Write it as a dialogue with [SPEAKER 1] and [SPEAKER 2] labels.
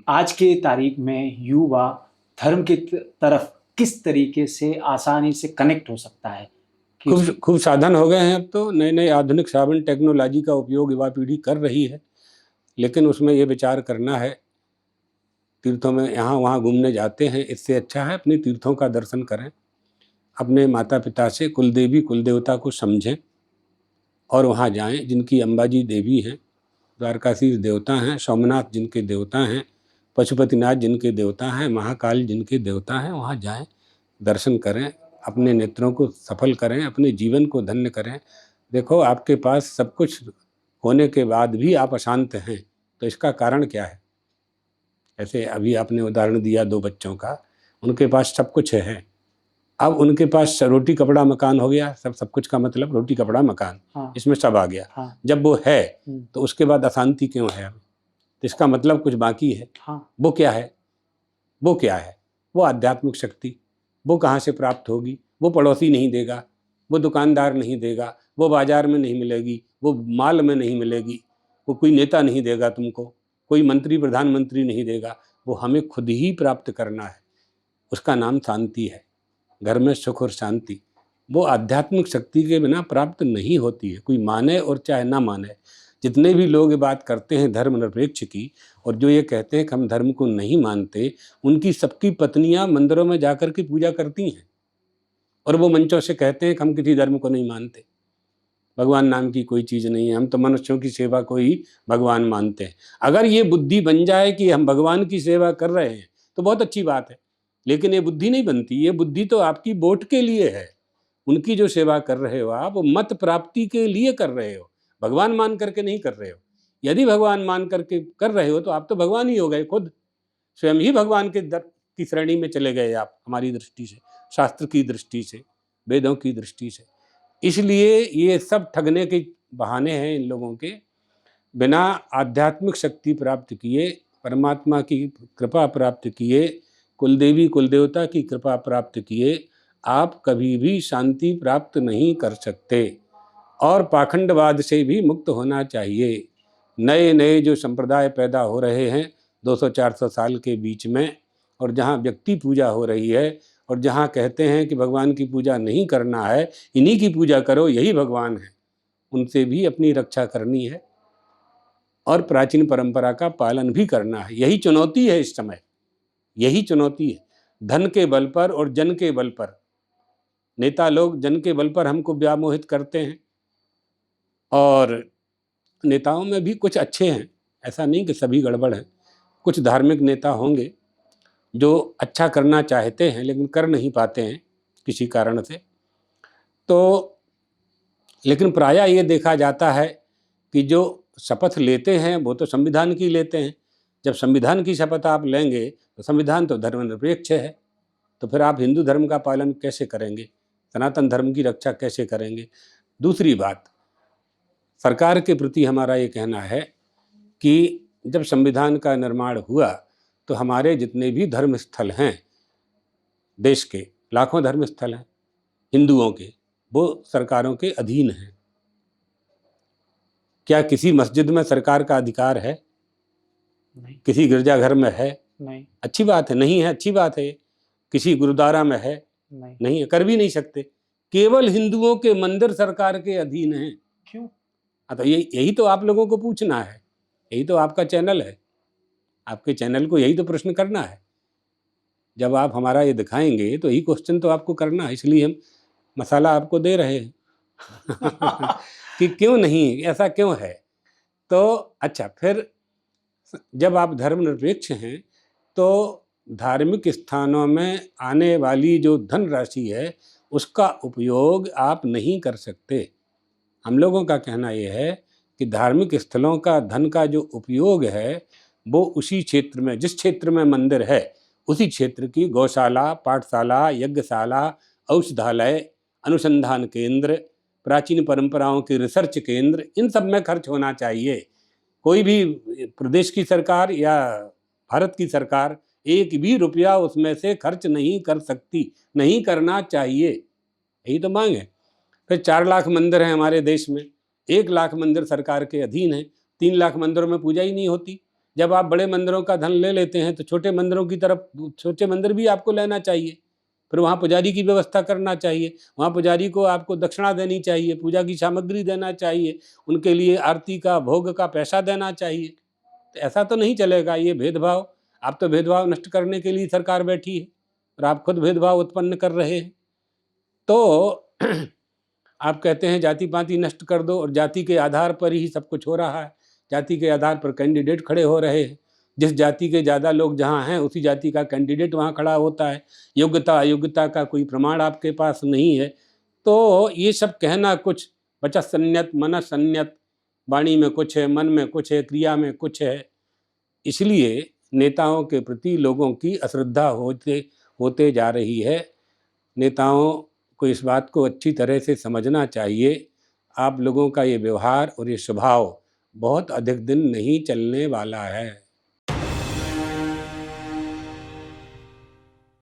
[SPEAKER 1] आज के तारीख में युवा धर्म की तरफ किस तरीके से आसानी से कनेक्ट हो सकता है?
[SPEAKER 2] खूब
[SPEAKER 1] कि
[SPEAKER 2] खूब साधन हो गए हैं। अब तो नए नए आधुनिक साधन टेक्नोलॉजी का उपयोग युवा पीढ़ी कर रही है, लेकिन उसमें ये विचार करना है, तीर्थों में यहाँ वहाँ घूमने जाते हैं, इससे अच्छा है अपने तीर्थों का दर्शन करें, अपने माता पिता से कुल देवी कुल देवता को समझें और वहाँ जाएं। जिनकी अंबाजी देवी हैं, द्वारकाधीश देवता हैं, सोमनाथ जिनके देवता हैं, पशुपतिनाथ जिनके देवता हैं, महाकाल जिनके देवता हैं, वहाँ जाएं, दर्शन करें, अपने नेत्रों को सफल करें, अपने जीवन को धन्य करें। देखो, आपके पास सब कुछ होने के बाद भी आप अशांत हैं, तो इसका कारण क्या है? ऐसे अभी आपने उदाहरण दिया दो बच्चों का, उनके पास सब कुछ है, अब उनके पास रोटी कपड़ा मकान हो गया। सब कुछ का मतलब रोटी कपड़ा मकान,
[SPEAKER 1] हाँ,
[SPEAKER 2] इसमें सब आ गया।
[SPEAKER 1] हाँ,
[SPEAKER 2] जब वो है
[SPEAKER 1] हम्म,
[SPEAKER 2] तो उसके बाद अशांति क्यों है? अब तो इसका मतलब कुछ बाकी है।
[SPEAKER 1] हाँ,
[SPEAKER 2] वो क्या है? वो क्या है? वो आध्यात्मिक शक्ति। वो कहाँ से प्राप्त होगी? वो पड़ोसी नहीं देगा, वो दुकानदार नहीं देगा, वो बाजार में नहीं मिलेगी, वो माल में नहीं मिलेगी, वो कोई नेता नहीं देगा तुमको, कोई मंत्री प्रधानमंत्री नहीं देगा। वो हमें खुद ही प्राप्त करना है। उसका नाम शांति है। घर में सुख और शांति वो आध्यात्मिक शक्ति के बिना प्राप्त नहीं होती है, कोई माने और चाहे ना माने। जितने भी लोग ये बात करते हैं धर्मनिरपेक्ष की, और जो ये कहते हैं कि हम धर्म को नहीं मानते, उनकी सबकी पत्नियां मंदिरों में जाकर के पूजा करती हैं और वो मंचों से कहते हैं कि हम किसी धर्म को नहीं मानते, भगवान नाम की कोई चीज़ नहीं है, हम तो मनुष्यों की सेवा को ही भगवान मानते हैं। अगर ये बुद्धि बन जाए कि हम भगवान की सेवा कर रहे हैं तो बहुत अच्छी बात है, लेकिन ये बुद्धि नहीं बनती। ये बुद्धि तो आपकी वोट के लिए है। उनकी जो सेवा कर रहे हो आप, वो मत प्राप्ति के लिए कर रहे हो, भगवान मान करके नहीं कर रहे हो। यदि भगवान मान करके कर रहे हो तो आप तो भगवान ही हो गए, खुद स्वयं ही भगवान के दर की श्रेणी में चले गए आप, हमारी दृष्टि से, शास्त्र की दृष्टि से, वेदों की दृष्टि से। इसलिए ये सब ठगने के बहाने हैं इन लोगों के। बिना आध्यात्मिक शक्ति प्राप्त किए, परमात्मा की कृपा प्राप्त किए, कुलदेवी कुलदेवता की कृपा प्राप्त किए, आप कभी भी शांति प्राप्त नहीं कर सकते। और पाखंडवाद से भी मुक्त होना चाहिए। नए नए जो संप्रदाय पैदा हो रहे हैं 200-400 साल के बीच में, और जहाँ व्यक्ति पूजा हो रही है, और जहाँ कहते हैं कि भगवान की पूजा नहीं करना है, इन्हीं की पूजा करो, यही भगवान है, उनसे भी अपनी रक्षा करनी है और प्राचीन परंपरा का पालन भी करना है। यही चुनौती है इस समय, यही चुनौती है। धन के बल पर और जन के बल पर नेता लोग जन के बल पर हमको व्यामोहित करते हैं, और नेताओं में भी कुछ अच्छे हैं, ऐसा नहीं कि सभी गड़बड़ हैं। कुछ धार्मिक नेता होंगे जो अच्छा करना चाहते हैं लेकिन कर नहीं पाते हैं किसी कारण से। तो लेकिन प्रायः ये देखा जाता है कि जो शपथ लेते हैं वो तो संविधान की लेते हैं। जब संविधान की शपथ आप लेंगे तो संविधान तो धर्मनिरपेक्ष है, तो फिर आप हिंदू धर्म का पालन कैसे करेंगे? सनातन धर्म की रक्षा कैसे करेंगे? दूसरी बात, सरकार के प्रति हमारा ये कहना है कि जब संविधान का निर्माण हुआ तो हमारे जितने भी धर्म स्थल हैं, देश के लाखों धर्म स्थल हैं हिंदुओं के, वो सरकारों के अधीन हैं। क्या किसी मस्जिद में सरकार का अधिकार है?
[SPEAKER 1] नहीं,
[SPEAKER 2] किसी गिरजाघर में है?
[SPEAKER 1] नहीं,
[SPEAKER 2] अच्छी बात है, नहीं है, अच्छी बात है। किसी गुरुद्वारा में है?
[SPEAKER 1] नहीं,
[SPEAKER 2] नहीं है, कर भी नहीं सकते। केवल हिंदुओं के मंदिर सरकार के अधीन हैं।
[SPEAKER 1] क्यों?
[SPEAKER 2] तो यही तो आप लोगों को पूछना है, यही तो आपका चैनल है, आपके चैनल को यही तो प्रश्न करना है। जब आप हमारा ये दिखाएंगे तो यही क्वेश्चन तो आपको करना है, इसलिए हम मसाला आपको दे रहे हैं कि क्यों नहीं, ऐसा क्यों है। तो अच्छा, फिर जब आप धर्मनिरपेक्ष हैं तो धार्मिक स्थानों में आने वाली जो धनराशि है उसका उपयोग आप नहीं कर सकते। हम लोगों का कहना यह है कि धार्मिक स्थलों का धन का जो उपयोग है वो उसी क्षेत्र में, जिस क्षेत्र में मंदिर है उसी क्षेत्र की गौशाला, पाठशाला, यज्ञशाला, औषधालय, अनुसंधान केंद्र, प्राचीन परंपराओं के रिसर्च केंद्र, इन सब में खर्च होना चाहिए। कोई भी प्रदेश की सरकार या भारत की सरकार एक भी रुपया उसमें से खर्च नहीं कर सकती, नहीं करना चाहिए, यही तो मांग है। फिर 4 लाख मंदिर हैं हमारे देश में, 1 लाख मंदिर सरकार के अधीन हैं, 3 लाख मंदिरों में पूजा ही नहीं होती। जब आप बड़े मंदिरों का धन ले लेते हैं तो छोटे मंदिरों की तरफ, छोटे मंदिर भी आपको लेना चाहिए, फिर वहाँ पुजारी की व्यवस्था करना चाहिए, वहाँ पुजारी को आपको दक्षिणा देनी चाहिए, पूजा की सामग्री देना चाहिए, उनके लिए आरती का भोग का पैसा देना चाहिए। तो ऐसा तो नहीं चलेगा ये भेदभाव। आप तो भेदभाव नष्ट करने के लिए सरकार बैठी है और आप खुद भेदभाव उत्पन्न कर रहे हैं। तो आप कहते हैं जाति पाति नष्ट कर दो, और जाति के आधार पर ही सब कुछ हो रहा है। जाति के आधार पर कैंडिडेट खड़े हो रहे हैं, जिस जाति के ज़्यादा लोग जहाँ हैं उसी जाति का कैंडिडेट वहाँ खड़ा होता है। योग्यता अयोग्यता का कोई प्रमाण आपके पास नहीं है। तो ये सब कहना कुछ बचा संयत मन संयत, वाणी में कुछ है, मन में कुछ है, क्रिया में कुछ है। इसलिए नेताओं के प्रति लोगों की अश्रद्धा होते जा रही है। नेताओं को इस बात को अच्छी तरह से समझना चाहिए। आप लोगों का ये व्यवहार और ये स्वभाव बहुत अधिक दिन नहीं चलने वाला है।